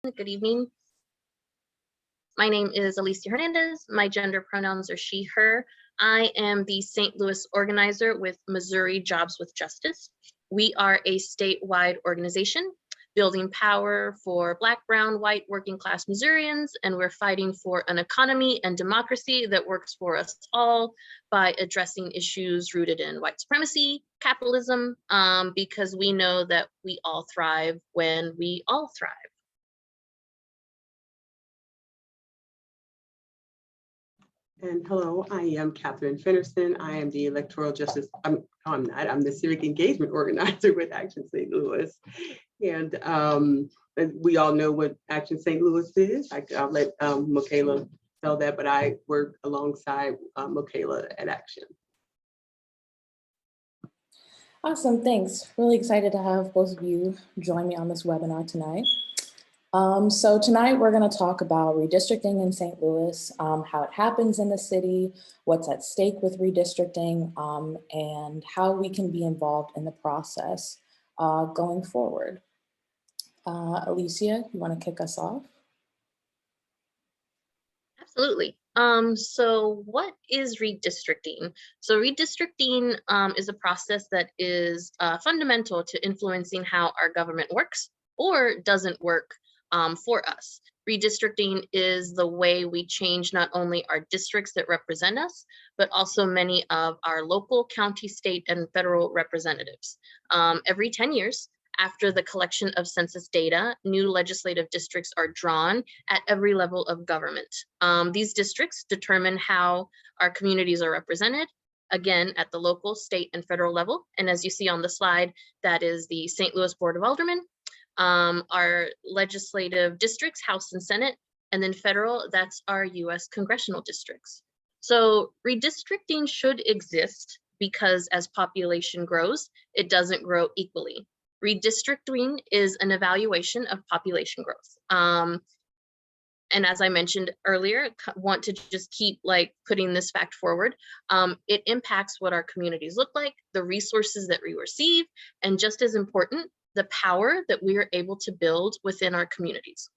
Good evening. My name is Alicia Hernandez. My gender pronouns are she, her. I am the St. Louis organizer with Missouri Jobs with Justice. We are a statewide organization building power for Black, brown, white, working class Missourians, and we're fighting for an economy and democracy that works for us all by addressing issues rooted in white supremacy, capitalism, because we know that we all thrive when we all thrive. And hello, I am Catherine Fennerson. I am the electoral justice, I'm the civic engagement organizer with Action St. Louis. And we all know what Action St. Louis is. I'll let Michaela tell that, but I work alongside Michaela at Action. Awesome, thanks. Really excited to have both of you join me on this webinar tonight. So tonight we're going to talk about redistricting in St. Louis, how it happens in the city, what's at stake with redistricting, and how we can be involved in the process going forward. Alicia, you want to kick us off? Absolutely. So what is redistricting? So redistricting is a process that is fundamental to influencing how our government works or doesn't work for us. Redistricting is the way we change not only our districts that represent us, but also many of our local, county, state, and federal representatives. Every 10 years, after the collection of census data, new legislative districts are drawn at every level of government. These districts determine how our communities are represented, again, at the local, state, and federal level. And as you see on the slide, that is the St. Louis Board of Aldermen, our legislative districts, House and Senate, and then federal, that's our US congressional districts. So redistricting should exist because as population grows, it doesn't grow equally. Redistricting is an evaluation of population growth. And as I mentioned earlier, want to just keep putting this fact forward. It impacts what our communities look like, the resources that we receive, and just as important, the power that we are able to build within our communities.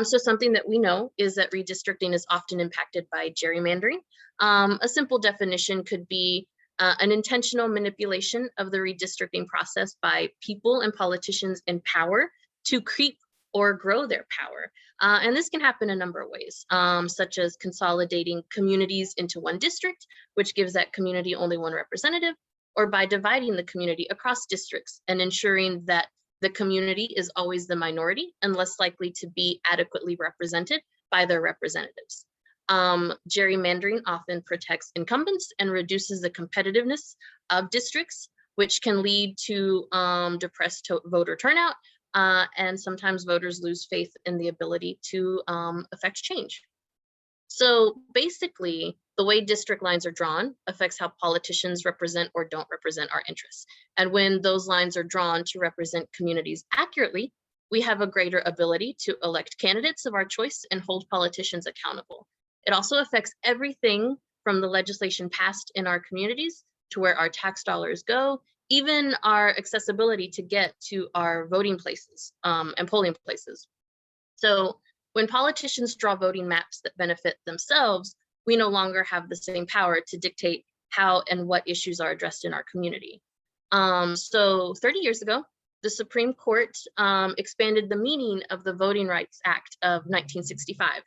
So something that we know is that redistricting is often impacted by gerrymandering. A simple definition could be an intentional manipulation of the redistricting process by people and politicians in power to creep or grow their power. And this can happen a number of ways, such as consolidating communities into one district, which gives that community only one representative, or by dividing the community across districts and ensuring that the community is always the minority and less likely to be adequately represented by their representatives. Gerrymandering often protects incumbents and reduces the competitiveness of districts, which can lead to depressed voter turnout, and sometimes voters lose faith in the ability to affect change. So basically, the way district lines are drawn affects how politicians represent or don't represent our interests. And when those lines are drawn to represent communities accurately, we have a greater ability to elect candidates of our choice and hold politicians accountable. It also affects everything from the legislation passed in our communities to where our tax dollars go, even our accessibility to get to our voting places and polling places. So when politicians draw voting maps that benefit themselves, we no longer have the same power to dictate how and what issues are addressed in our community. So 30 years ago, the Supreme Court expanded the meaning of the Voting Rights Act of 1965.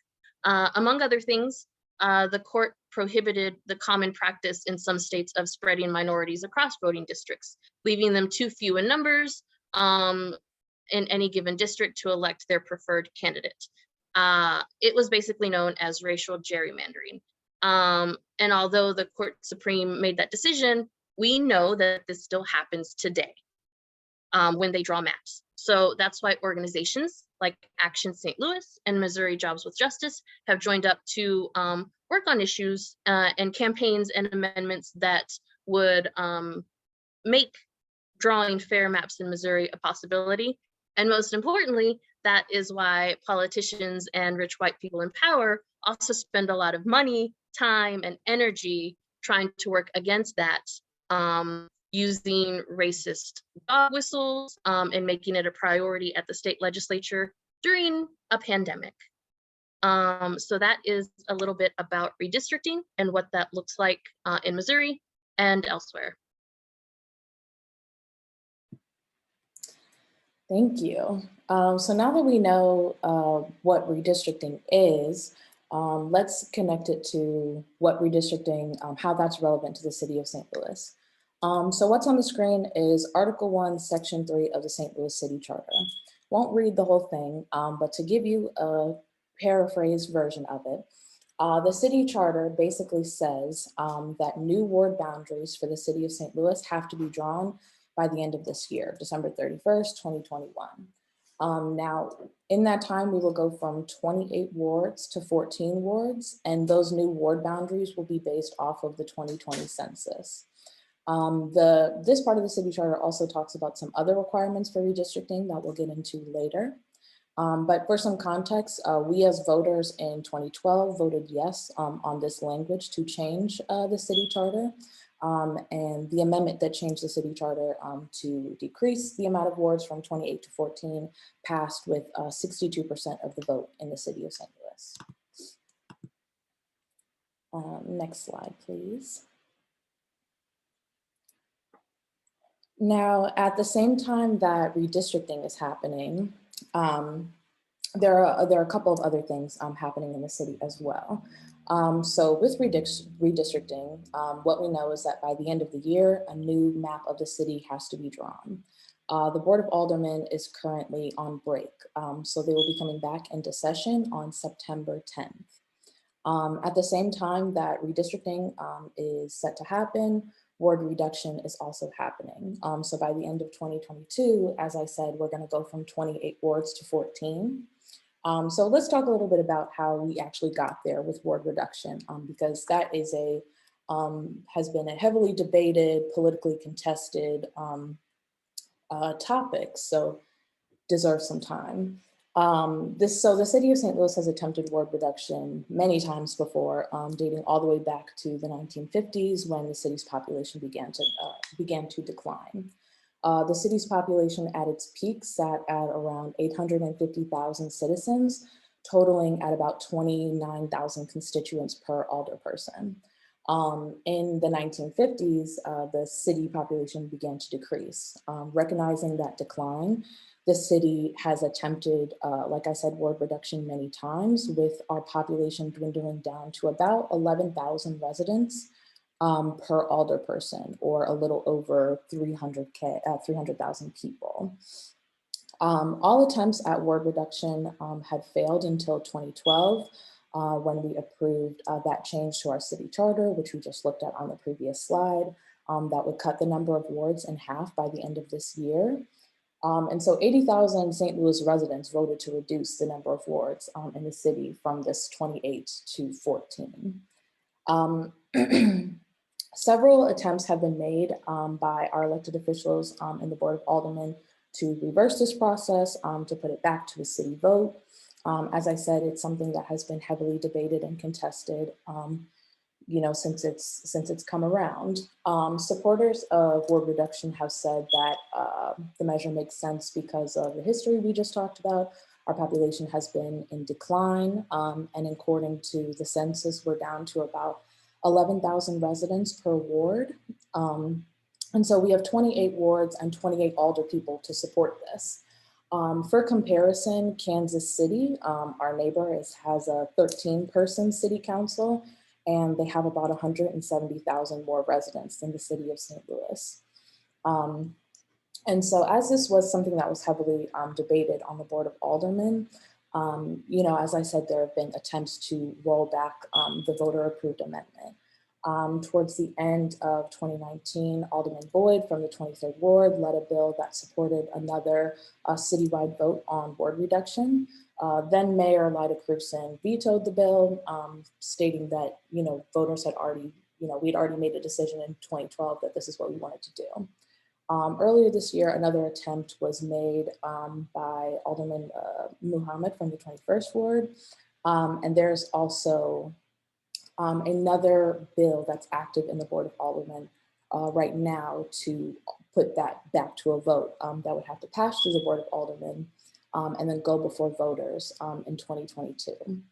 Among other things, the court prohibited the common practice in some states of spreading minorities across voting districts, leaving them too few in numbers in any given district to elect their preferred candidate. It was basically known as racial gerrymandering. And although the Court Supreme made that decision, we know that this still happens today when they draw maps. So that's why organizations like Action St. Louis and Missouri Jobs with Justice have joined up to work on issues and campaigns and amendments that would make drawing fair maps in Missouri a possibility. And most importantly, that is why politicians and rich white people in power also spend a lot of money, time, and energy trying to work against that, using racist dog whistles and making it a priority at the state legislature during a pandemic. So that is a little bit about redistricting and what that looks like in Missouri and elsewhere. Thank you. So now that we know what redistricting is, let's connect it to what redistricting, how that's relevant to the city of St. Louis. So what's on the screen is Article 1, Section 3 of the St. Louis City Charter. Won't read the whole thing, but to give you a paraphrased version of it, the city charter basically says that new ward boundaries for the city of St. Louis have to be drawn by the end of this year, December 31st, 2021. Now, in that time, we will go from 28 wards to 14 wards, and those new ward boundaries will be based off of the 2020 census. This part of the city charter also talks about some other requirements for redistricting that we'll get into later. But for some context, we as voters in 2012 voted yes on this language to change the city charter. And the amendment that changed the city charter to decrease the amount of wards from 28 to 14 passed with 62% of the vote in the city of St. Louis. Next slide, please. Now, at the same time that redistricting is happening, there are a couple of other things happening in the city as well. So with redistricting, what we know is that by the end of the year, a new map of the city has to be drawn. The Board of Aldermen is currently on break, so they will be coming back into session on September 10th. At the same time that redistricting is set to happen, ward reduction is also happening. So by the end of 2022, as I said, we're going to go from 28 wards to 14. So let's talk a little bit about how we actually got there with ward reduction, because that is has been a heavily debated, politically contested topic, so deserves some time. So the city of St. Louis has attempted ward reduction many times before, dating all the way back to the 1950s when the city's population began to decline. The city's population at its peak sat at around 850,000 citizens, totaling at about 29,000 constituents per alderperson. In the 1950s, the city population began to decrease. Recognizing that decline, the city has attempted, like I said, ward reduction many times, with our population dwindling down to about 11,000 residents per alderperson, or a little over 300,000 people. All attempts at ward reduction had failed until 2012, when we approved that change to our city charter, which we just looked at on the previous slide, that would cut the number of wards in half by the end of this year. And so 80,000 St. Louis residents voted to reduce the number of wards in the city from this 28 to 14. Several attempts have been made by our elected officials in the Board of Aldermen to reverse this process, to put it back to a city vote. As I said, it's something that has been heavily debated and contested, since it's come around. Supporters of ward reduction have said that the measure makes sense because of the history we just talked about. Our population has been in decline, and according to the census, we're down to about 11,000 residents per ward. And so we have 28 wards and 28 alder people to support this. For comparison, Kansas City, our neighbor, has a 13-person city council, and they have about 170,000 more residents than the city of St. Louis. And so as this was something that was heavily debated on the Board of Aldermen, as I said, there have been attempts to roll back the voter-approved amendment. Towards the end of 2019, Alderman Boyd from the 23rd Ward led a bill that supported another citywide vote on ward reduction. Then Mayor Lyda Crewson vetoed the bill, stating that, voters had already, we'd already made a decision in 2012 that this is what we wanted to do. Earlier this year, another attempt was made by Alderman Muhammad from the 21st Ward. And there's also another bill that's active in the Board of Aldermen right now to put that back to a vote that would have to pass through the Board of Aldermen and then go before voters in 2022.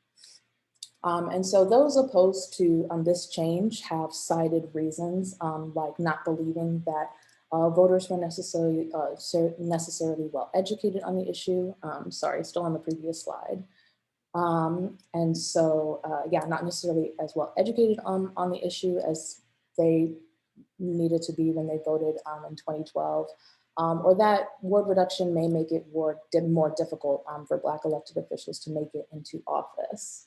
And so those opposed to this change have cited reasons like not believing that voters were necessarily well educated on the issue. Sorry, still on the previous slide. And so, yeah, not necessarily as well educated on the issue as they needed to be when they voted in 2012, or that ward reduction may make it more difficult for Black elected officials to make it into office.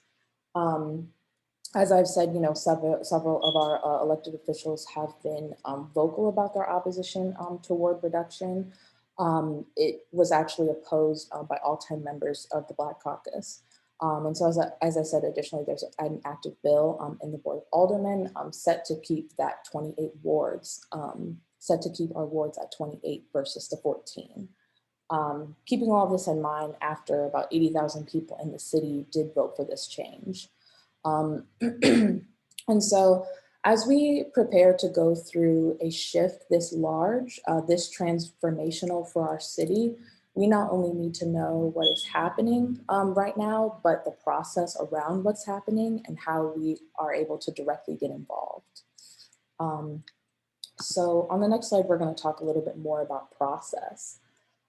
As I've said, several of our elected officials have been vocal about their opposition to ward reduction. It was actually opposed by all 10 members of the Black Caucus. And so as I said, additionally, there's an active bill in the Board of Aldermen set to keep that 28 wards, set to keep our wards at 28 versus the 14. Keeping all of this in mind, after about 80,000 people in the city did vote for this change. And so as we prepare to go through a shift this large, this transformational for our city, we not only need to know what is happening right now, but the process around what's happening and how we are able to directly get involved. So on the next slide, we're going to talk a little bit more about process.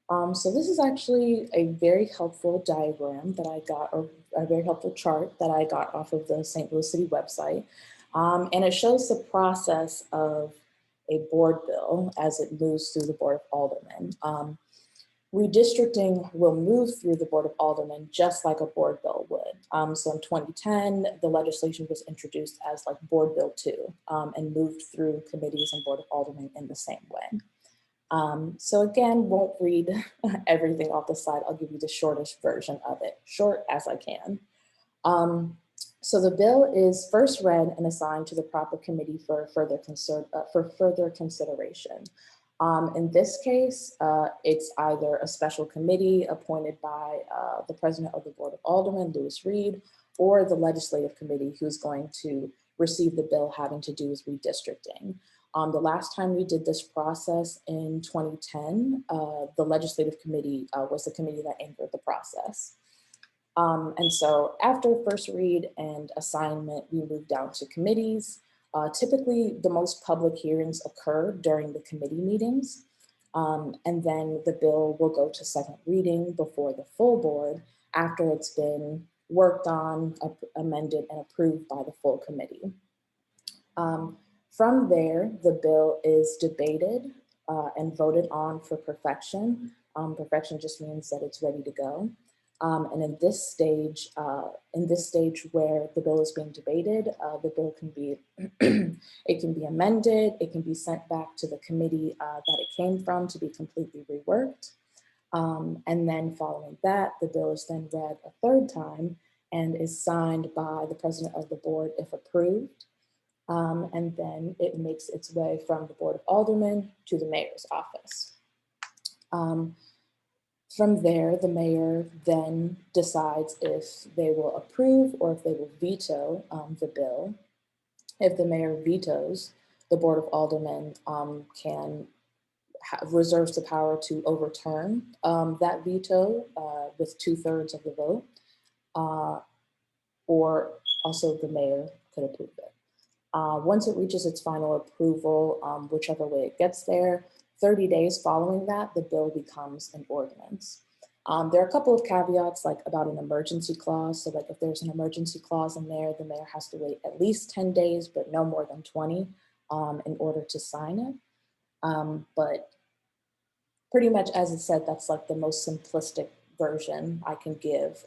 So this is actually a very helpful diagram that I got, or a very helpful chart that I got off of the St. Louis City website. And it shows the process of a board bill as it moves through the Board of Aldermen. Redistricting will move through the Board of Aldermen just like a board bill would. So in 2010, the legislation was introduced as like Board Bill 2 and moved through committees and Board of Aldermen in the same way. So again, won't read everything off the slide. I'll give you the shortest version of it, short as I can. So the bill is first read and assigned to the proper committee for further consideration. In this case, it's either a special committee appointed by the president of the Board of Aldermen, Louis Reed, or the legislative committee who's going to receive the bill having to do with redistricting. The last time we did this process in 2010, the legislative committee was the committee that anchored the process. And so after first read and assignment, we move down to committees. Typically, the most public hearings occur during the committee meetings. And then the bill will go to second reading before the full board after it's been worked on, amended, and approved by the full committee. From there, the bill is debated and voted on for perfection. Perfection just means that it's ready to go. And in this stage where the bill is being debated, the bill can be, it can be amended, it can be sent back to the committee that it came from to be completely reworked. And then following that, the bill is then read a third time and is signed by the president of the board if approved. And then it makes its way from the Board of Aldermen to the mayor's office. From there, the mayor then decides if they will approve or if they will veto the bill. If the mayor vetoes, the Board of Aldermen reserves the power to overturn that veto with 2/3 of the vote, or also the mayor could approve it. Once it reaches its final approval, whichever way it gets there, 30 days following that, the bill becomes an ordinance. There are a couple of caveats, like about an emergency clause. So like if there's an emergency clause in there, the mayor has to wait at least 10 days, but no more than 20 in order to sign it. But pretty much as it said, that's like the most simplistic version I can give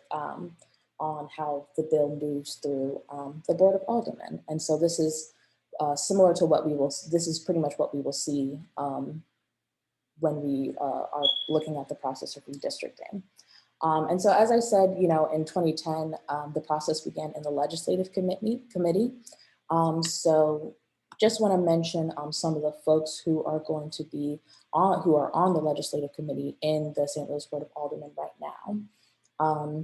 on how the bill moves through the Board of Aldermen. And so this is similar to what this is pretty much what we will see when we are looking at the process of redistricting. And so as I said, in 2010, the process began in the legislative committee. So just want to mention some of the folks who are going to be who are on the legislative committee in the St. Louis Board of Aldermen right now.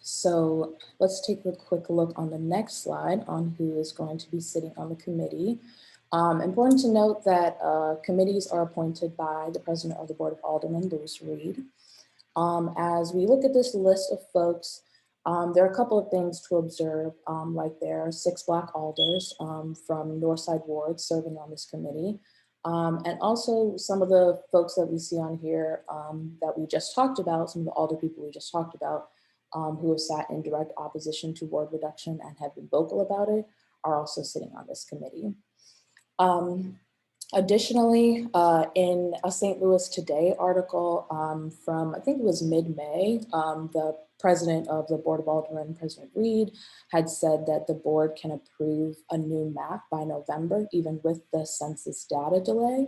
So let's take a quick look on the next slide on who is going to be sitting on the committee. Important to note that committees are appointed by the president of the Board of Aldermen, Louis Reed. As we look at this list of folks, there are a couple of things to observe, like there are 6 Black alders from Northside Ward serving on this committee. And also some of the folks that we see on here that we just talked about, some of the alder people we just talked about, who have sat in direct opposition to ward reduction and have been vocal about it, are also sitting on this committee. Additionally, in a St. Louis Today article from, I think it was mid-May, the president of the Board of Aldermen, President Reed, had said that the board can approve a new map by November, even with the census data delay.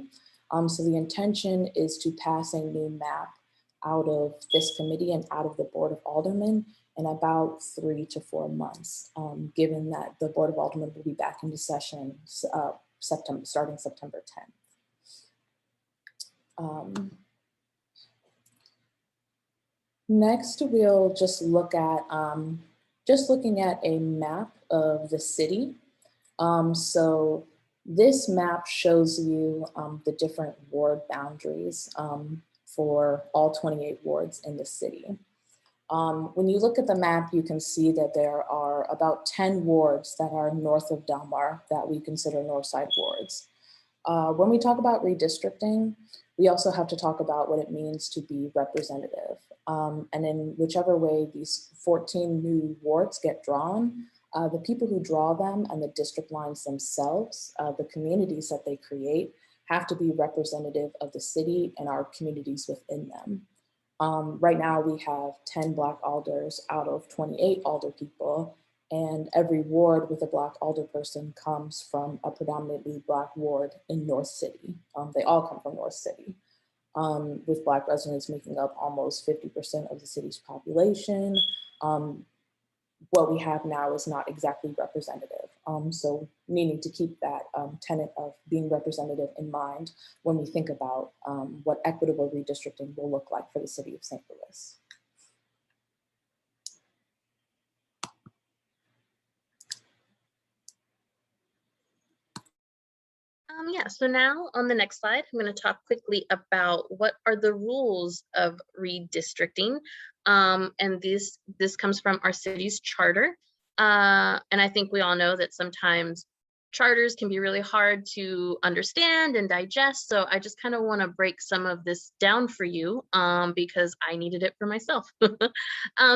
So the intention is to pass a new map out of this committee and out of the Board of Aldermen in about 3 to 4 months, given that the Board of Aldermen will be back into session starting September 10th. Next, we'll just look at looking at a map of the city. So this map shows you the different ward boundaries for all 28 wards in the city. When you look at the map, you can see that there are about 10 wards that are north of Del Mar that we consider Northside wards. When we talk about redistricting, we also have to talk about what it means to be representative. And in whichever way these 14 new wards get drawn, the people who draw them and the district lines themselves, the communities that they create, have to be representative of the city and our communities within them. Right now we have 10 Black alders out of 28 alder people, and every ward with a Black alder person comes from a predominantly Black ward in North City. They all come from North City, with Black residents making up almost 50% of the city's population. What we have now is not exactly representative. So needing to keep that tenet of being representative in mind when we think about what equitable redistricting will look like for the city of St. Louis. Yeah, so now on the next slide, I'm going to talk quickly about what are the rules of redistricting. And this comes from our city's charter. And I think we all know that sometimes charters can be really hard to understand and digest. So I just kind of want to break some of this down for you because I needed it for myself.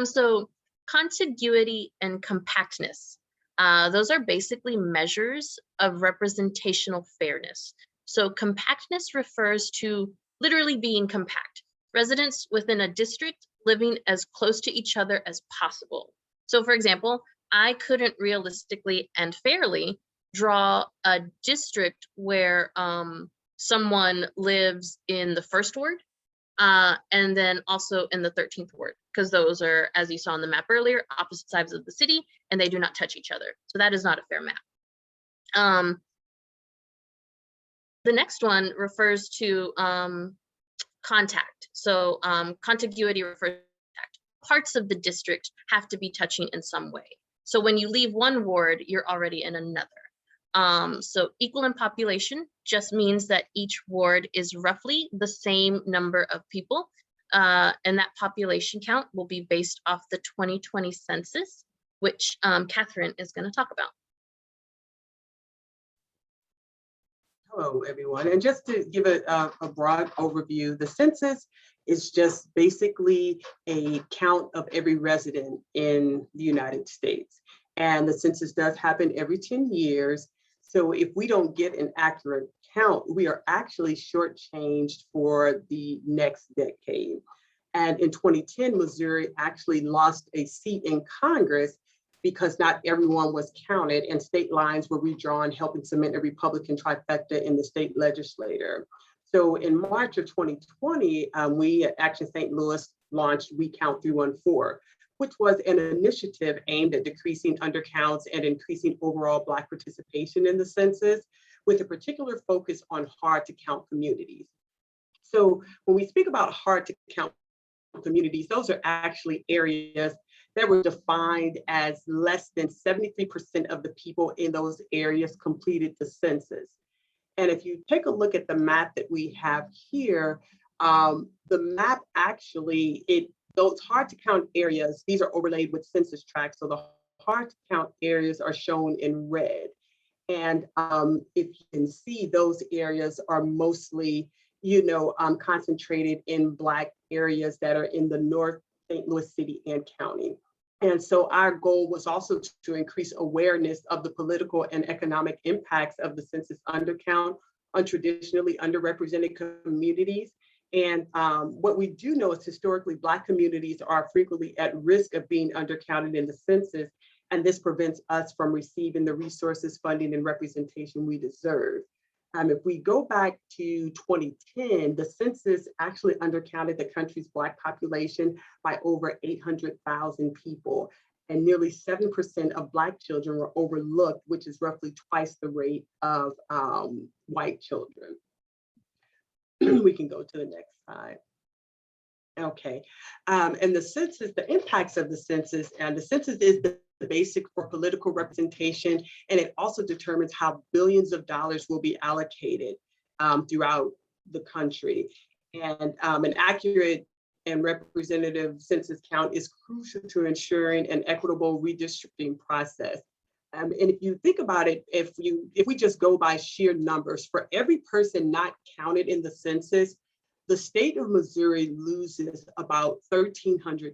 So contiguity and compactness. Those are basically measures of representational fairness. So compactness refers to literally being compact. Residents within a district living as close to each other as possible. So for example, I couldn't realistically and fairly draw a district where someone lives in the 1st ward and then also in the 13th ward, because those are, as you saw on the map earlier, opposite sides of the city, and they do not touch each other. So that is not a fair map. The next one refers to contact. So contiguity refers to contact. Parts of the district have to be touching in some way. So when you leave one ward, you're already in another. So equal in population just means that each ward is roughly the same number of people, and that population count will be based off the 2020 census, which Catherine is going to talk about. Hello, everyone. And just to give a broad overview, the census is just basically a count of every resident in the United States. And the census does happen every 10 years. So if we don't get an accurate count, we are actually shortchanged for the next decade. And in 2010, Missouri actually lost a seat in Congress because not everyone was counted and state lines were redrawn, helping cement a Republican trifecta in the state legislature. So in March of 2020, we at Action St. Louis launched We Count 314, which was an initiative aimed at decreasing undercounts and increasing overall Black participation in the census, with a particular focus on hard to count communities. So when we speak about hard to count communities, those are actually areas that were defined as less than 73% of the people in those areas completed the census. And if you take a look at the map that we have here, The map actually, those hard to count areas, these are overlaid with census tracts. So the hard to count areas are shown in red. And if you can see, those areas are mostly, concentrated in Black areas that are in the North St. Louis City and County. And so our goal was also to increase awareness of the political and economic impacts of the census undercount on traditionally underrepresented communities. And what we do know is historically Black communities are frequently at risk of being undercounted in the census, and this prevents us from receiving the resources, funding, and representation we deserve. If we go back to 2010, the census actually undercounted the country's Black population by over 800,000 people, and nearly 7% of Black children were overlooked, which is roughly twice the rate of white children. We can go to the next slide. Okay, and the census, the impacts of the census, and the census is the basic for political representation, and it also determines how billions of dollars will be allocated throughout the country. And an accurate and representative census count is crucial to ensuring an equitable redistricting process. And if you think about it, if we just go by sheer numbers, for every person not counted in the census, the state of Missouri loses about $1,300.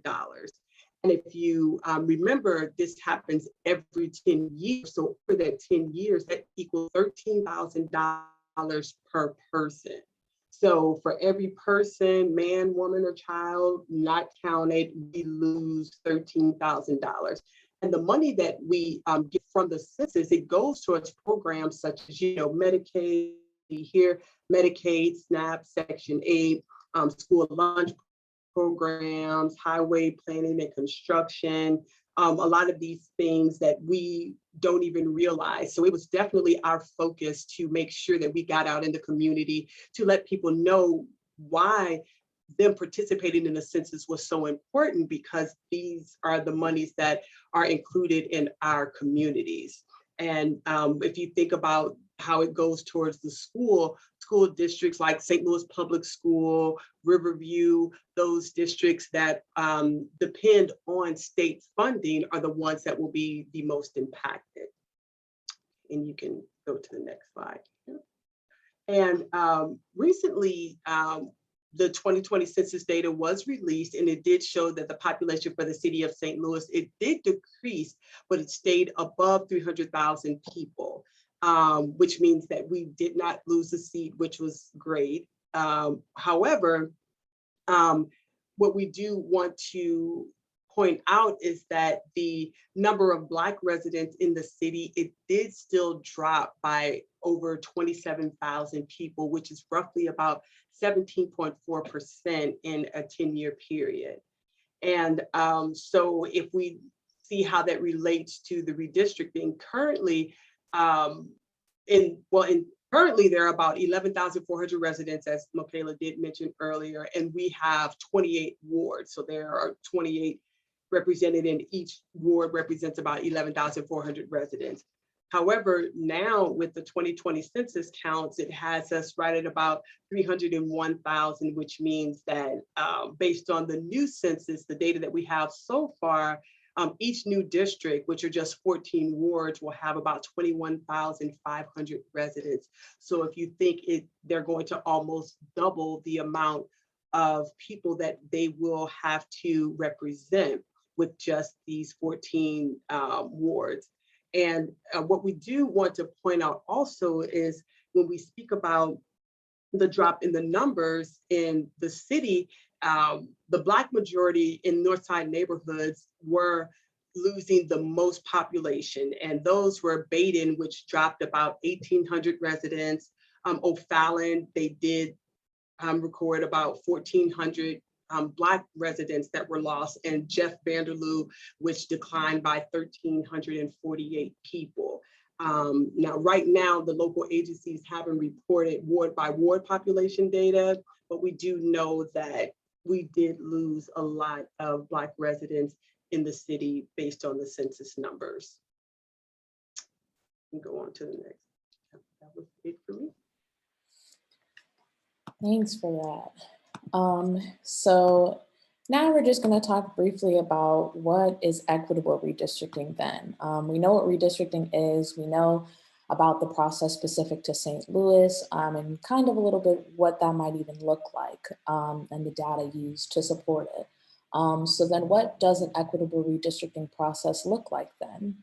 And if you remember, this happens every 10 years. So for that 10 years, that equals $13,000 per person. So for every person, man, woman, or child not counted, we lose $13,000. And the money that we get from the census, it goes towards programs such as, Medicaid, here, Medicaid, SNAP, Section 8, school lunch programs, highway planning and construction, a lot of these things that we don't even realize. So it was definitely our focus to make sure that we got out in the community to let people know why them participating in the census was so important, because these are the monies that are included in our communities. And if you think about how it goes towards the school districts like St. Louis Public School, Riverview, those districts that depend on state funding are the ones that will be the most impacted. And you can go to the next slide. And recently, the 2020 census data was released, and it did show that the population for the city of St. Louis, it did decrease, but it stayed above 300,000 people, which means that we did not lose a seat, which was great. However, what we do want to point out is that the number of Black residents in the city, it did still drop by over 27,000 people, which is roughly about 17.4% in a 10-year period. And so if we see how that relates to the redistricting, currently, currently there are about 11,400 residents, as Michaela did mention earlier, and we have 28 wards. So there are 28 represented, and each ward represents about 11,400 residents. However, now with the 2020 census counts, it has us right at about 301,000, which means that based on the new census, the data that we have so far, each new district, which are just 14 wards, will have about 21,500 residents. So if you think they're going to almost double the amount of people that they will have to represent with just these 14 wards. And what we do want to point out also is when we speak about the drop in the numbers in the city, the Black majority in Northside neighborhoods were losing the most population, and those were Baden, which dropped about 1,800 residents. O'Fallon, they did record about 1,400 Black residents that were lost, and Jeff Vanderloo, which declined by 1,348 people. Now, right now, the local agencies haven't reported ward by ward population data, but we do know that we did lose a lot of Black residents in the city based on the census numbers. And go on to the next. That was it for me. Thanks for that. So now we're just going to talk briefly about what is equitable redistricting then. We know what redistricting is. We know about the process specific to St. Louis and kind of a little bit what that might even look like and the data used to support it. So then what does an equitable redistricting process look like then?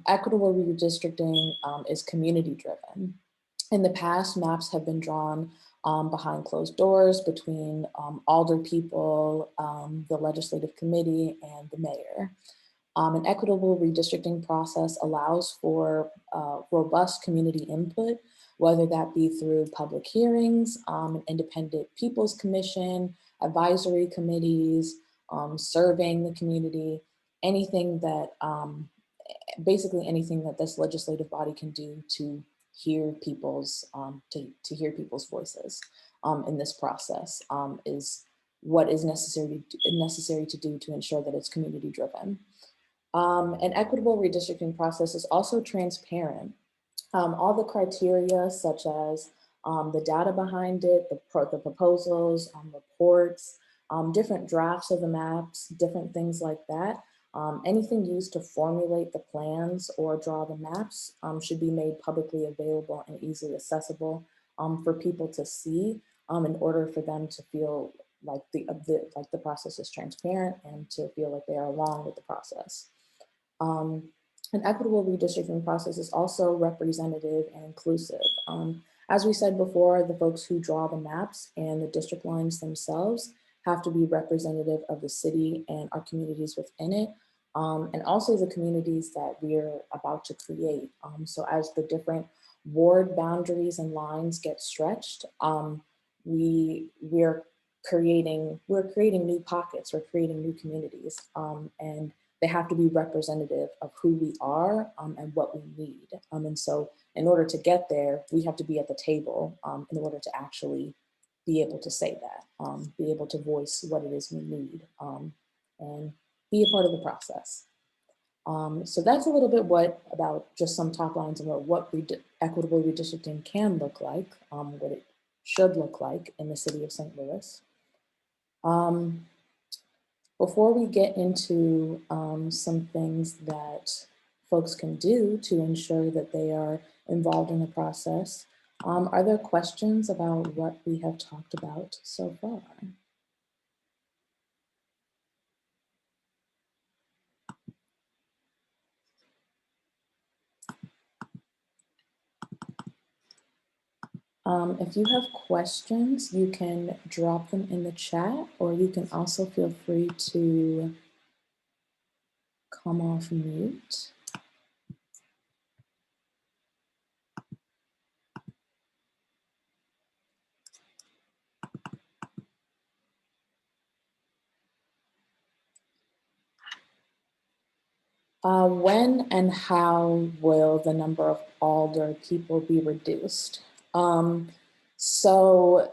Equitable redistricting is community driven. In the past, maps have been drawn behind closed doors between alder people, the legislative committee, and the mayor. An equitable redistricting process allows for robust community input, whether that be through public hearings, an independent people's commission, advisory committees, surveying the community, anything that basically anything that this legislative body can do to hear people's to hear people's voices in this process is what is necessary to do to ensure that it's community driven. An equitable redistricting process is also transparent. All the criteria such as the data behind it, the proposals, reports, different drafts of the maps, different things like that. Anything used to formulate the plans or draw the maps should be made publicly available and easily accessible for people to see in order for them to feel like the process is transparent and to feel like they are along with the process. An equitable redistricting process is also representative and inclusive. As we said before, the folks who draw the maps and the district lines themselves have to be representative of the city and our communities within it, and also the communities that we're about to create. So as the different ward boundaries and lines get stretched, we're creating new pockets, we're creating new communities, and they have to be representative of who we are and what we need. And so in order to get there, we have to be at the table in order to actually be able to say that, be able to voice what it is we need and be a part of the process. So that's a little bit about just some top lines about what equitable redistricting can look like, what it should look like in the city of St. Louis. Before we get into some things that folks can do to ensure that they are involved in the process, are there questions about what we have talked about so far? If you have questions, you can drop them in the chat, or you can also feel free to come off mute. When and how will the number of alder people be reduced? So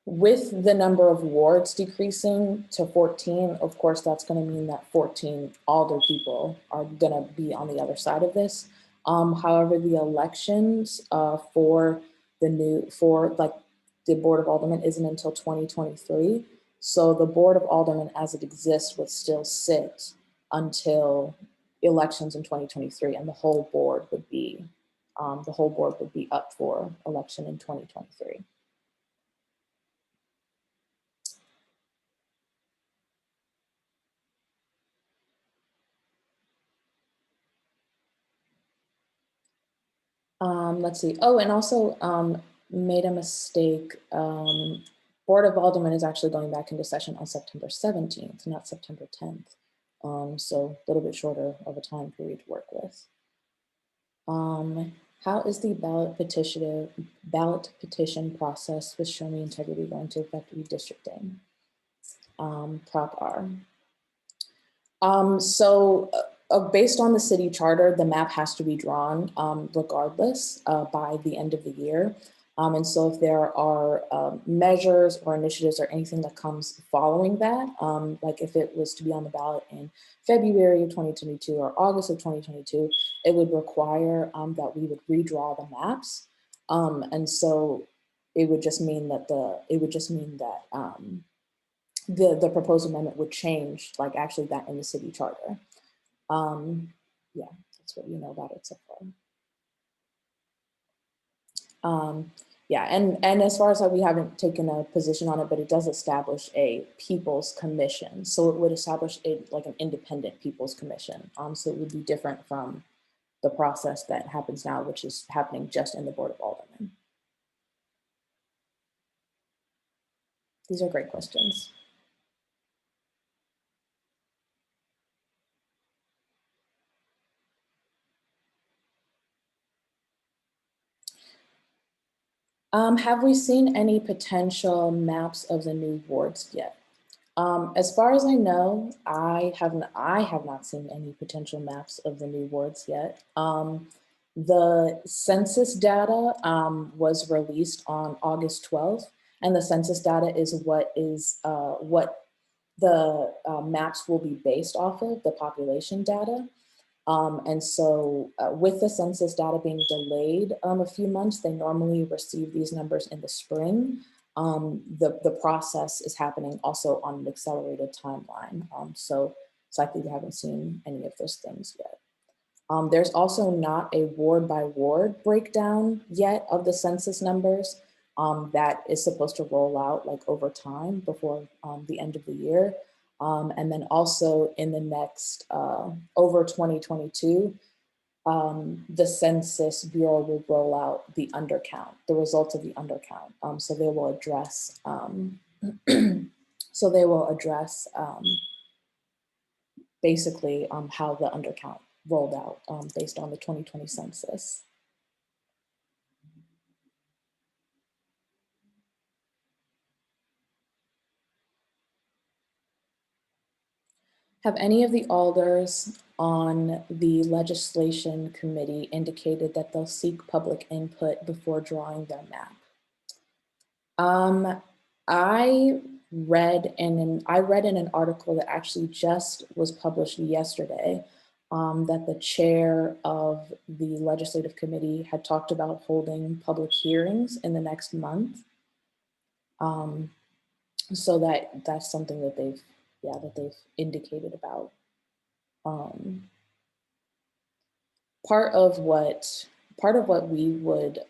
with the number of wards decreasing to 14, of course, that's going to mean that 14 alder people are going to be on the other side of this. However, the elections for the Board of Aldermen isn't until 2023. So the Board of Aldermen as it exists would still sit until elections in 2023, and the whole board would be up for election in 2023. Let's see. Oh, and also made a mistake. Board of Aldermen is actually going back into session on September 17th, not September 10th. So a little bit shorter of a time period to work with. How is the ballot petition process with Show Me Integrity going to affect redistricting? Prop R. Based on the city charter, the map has to be drawn regardless by the end of the year. And so if there are measures or initiatives or anything that comes following that, like if it was to be on the ballot in February of 2022 or August of 2022, it would require that we would redraw the maps. And so it would just mean that the proposed amendment would change, like actually that in the city charter. Yeah, that's what we know about it so far. Yeah, and as far as we haven't taken a position on it, but it does establish a people's commission. So it would establish like an independent people's commission. So it would be different from the process that happens now, which is happening just in the Board of Aldermen. These are great questions. Have we seen any potential maps of the new wards yet? As far as I know, I have not seen any potential maps of the new wards yet. The census data was released on August 12th, and the census data is what the maps will be based off of, the population data. And so with the census data being delayed a few months, they normally receive these numbers in the spring. The process is happening also on an accelerated timeline. So it's likely we haven't seen any of those things yet. There's also not a ward by ward breakdown yet of the census numbers that is supposed to roll out like over time before the end of the year. And then also in the next, over 2022, the Census Bureau will roll out the undercount, the results of the undercount. So they will address, basically how the undercount rolled out based on the 2020 census. Have any of the alders on the legislation committee indicated that they'll seek public input before drawing their map? I read in an article that actually just was published yesterday that the chair of the legislative committee had talked about holding public hearings in the next month. So that's something that they've indicated about. Part of what we would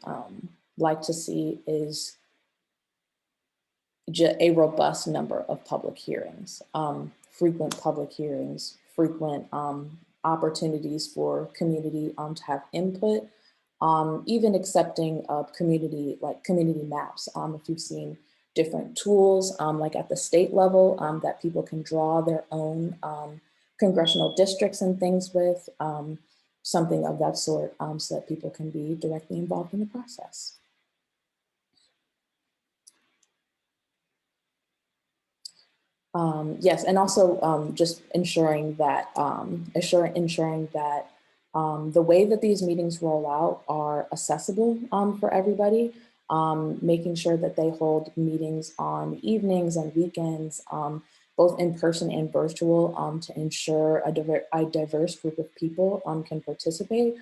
like to see is a robust number of public hearings, frequent public hearings, frequent opportunities for community to have input, even accepting community maps. If you've seen different tools, like at the state level, that people can draw their own congressional districts and things with, something of that sort, so that people can be directly involved in the process. Yes, and also just ensuring that the way that these meetings roll out are accessible for everybody, making sure that they hold meetings on evenings and weekends, both in person and virtual, to ensure a diverse group of people can participate.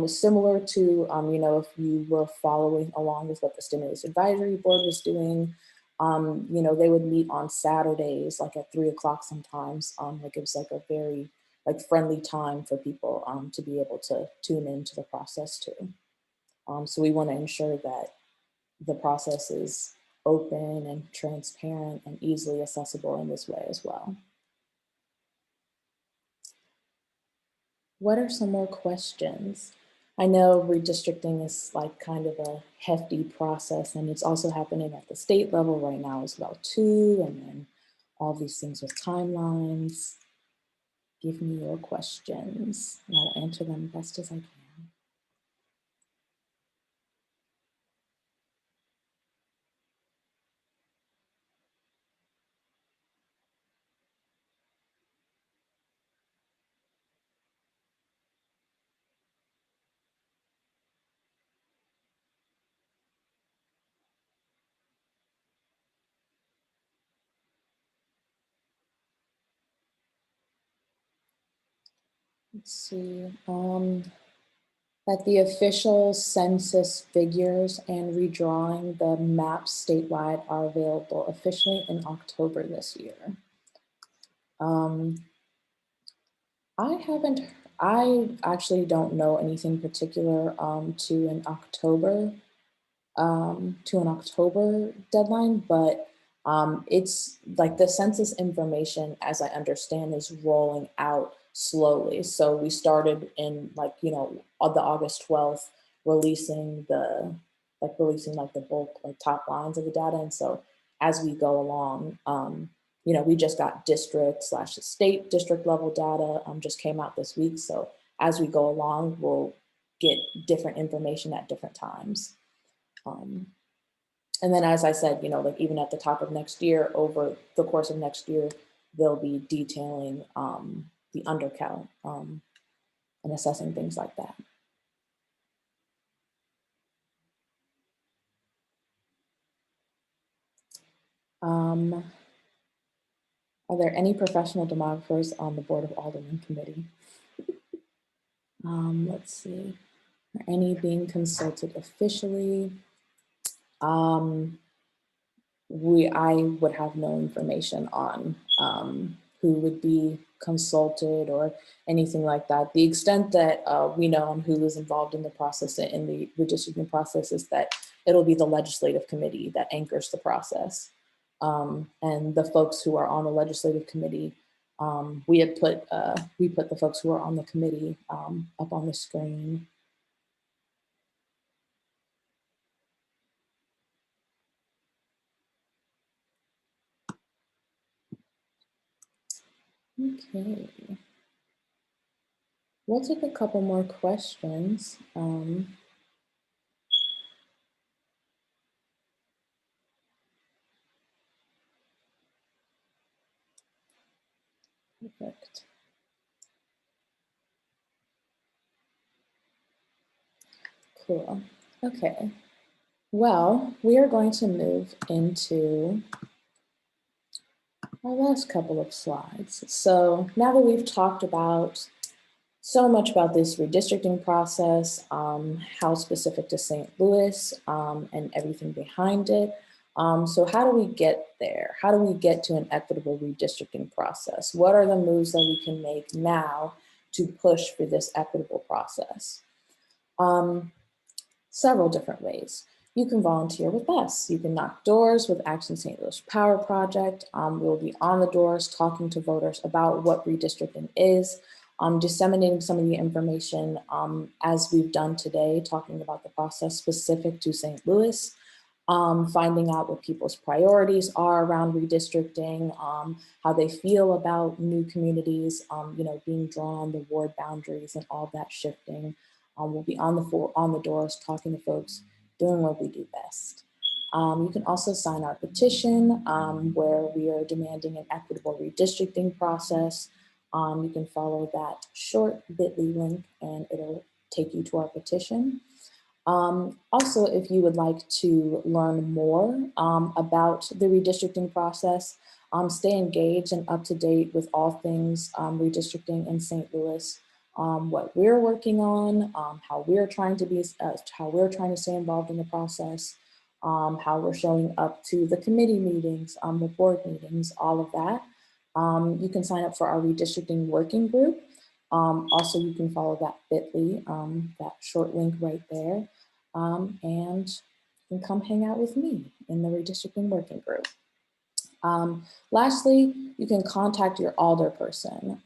Similar to, if you were following along with what the Stimulus Advisory Board was doing, they would meet on Saturdays, like at 3 o'clock sometimes. Like it was like a very friendly time for people to be able to tune into the process too. So we want to ensure that the process is open and transparent and easily accessible in this way as well. What are some more questions? I know redistricting is like kind of a hefty process, and it's also happening at the state level right now as well too, and then all these things with timelines. Give me your questions and I'll answer them best as I can. Let's see. that the official census figures and redrawing the maps statewide are available officially in October this year. I actually don't know anything particular to an October deadline, but it's like the census information, as I understand, is rolling out slowly. So we started in on the August 12th, releasing the bulk, top lines of the data. And so as we go along, we just got district/state district level data just came out this week. So as we go along, we'll get different information at different times. And then, as I said, even at the top of next year, over the course of next year, they'll be detailing the undercount and assessing things like that. Are there any professional demographers on the Board of Aldermen committee? Let's see. Are any being consulted officially? I would have no information on who would be consulted or anything like that. The extent that we know on who is involved in the process, in the redistricting process, is that it'll be the legislative committee that anchors the process. And the folks who are on the legislative committee, we put the folks who are on the committee up on the screen. Okay. We'll take a couple more questions. Perfect. Cool. Okay. Well, we are going to move into our last couple of slides. So now that we've talked about so much about this redistricting process, how specific to St. Louis, and everything behind it. So how do we get there? How do we get to an equitable redistricting process? What are the moves that we can make now to push for this equitable process? Several different ways. You can volunteer with us. You can knock doors with Action St. Louis Power Project. We'll be on the doors talking to voters about what redistricting is, disseminating some of the information as we've done today, talking about the process specific to St. Louis, finding out what people's priorities are around redistricting, how they feel about new communities, being drawn, the ward boundaries and all that shifting. We'll be on the doors talking to folks, doing what we do best. You can also sign our petition where we are demanding an equitable redistricting process. You can follow that short bit.ly link and it'll take you to our petition. Also, if you would like to learn more about the redistricting process, stay engaged and up to date with all things redistricting in St. Louis, what we're working on, how we're trying to stay involved in the process, how we're showing up to the committee meetings, the board meetings, all of that. You can sign up for our redistricting working group. Also, you can follow that bit.ly, that short link right there, and you can come hang out with me in the redistricting working group. Lastly, you can contact your alderperson.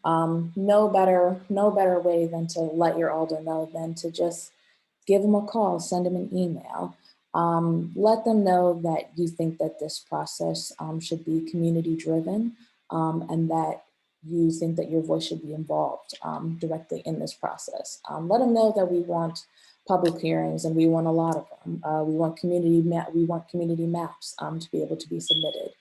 No better way than to let your alder know than to just give them a call, send them an email. Let them know that you think that this process should be community driven and that you think that your voice should be involved directly in this process. Let them know that we want public hearings and we want a lot of them. We want community maps to be able to be submitted.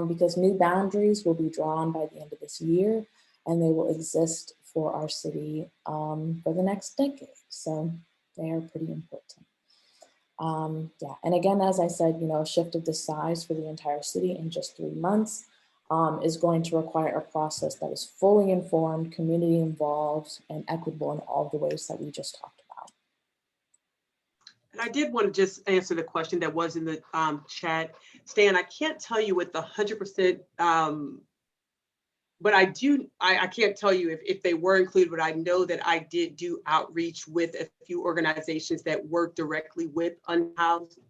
Because new boundaries will be drawn by the end of this year and they will exist for our city for the next decade. So they are pretty important. Yeah, and again, as I said, a shift of this size for the entire city in just 3 months is going to require a process that is fully informed, community involved, and equitable in all the ways that we just talked about. And I did want to just answer the question that was in the chat. Stan, I can't tell you with the 100%, but I can't tell you if they were included, but I know that I did do outreach with a few organizations that work directly with unhoused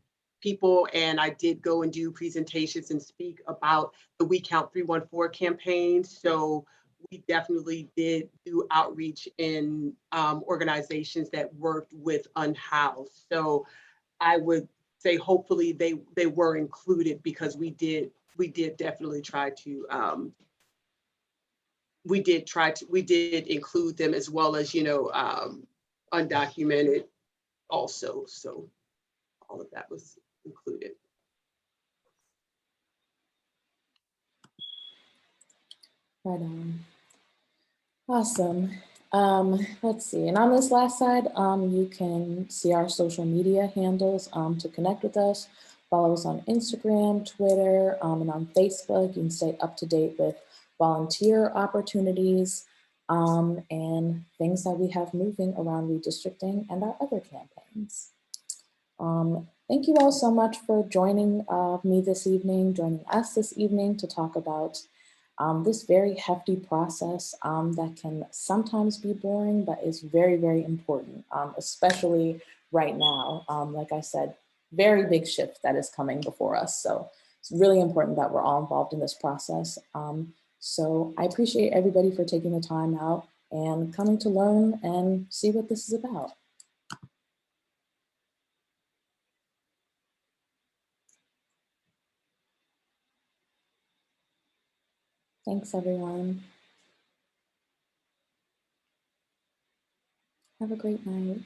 people. And I did go and do presentations and speak about the We Count 314 campaign. So we definitely did do outreach in organizations that worked with unhoused. So I would say hopefully they were included, because we did definitely try to we did include them, as well as, undocumented also. So all of that was included. Right on. Awesome. Let's see. And on this last side, you can see our social media handles to connect with us. Follow us on Instagram, Twitter, and on Facebook. You can stay up to date with volunteer opportunities and things that we have moving around redistricting and our other campaigns. Thank you all so much for joining me this evening, joining us this evening to talk about this very hefty process that can sometimes be boring, but is very, very important, especially right now. Like I said, very big shift that is coming before us. So it's really important that we're all involved in this process. So I appreciate everybody for taking the time out and coming to learn and see what this is about. Thanks, everyone. Have a great night.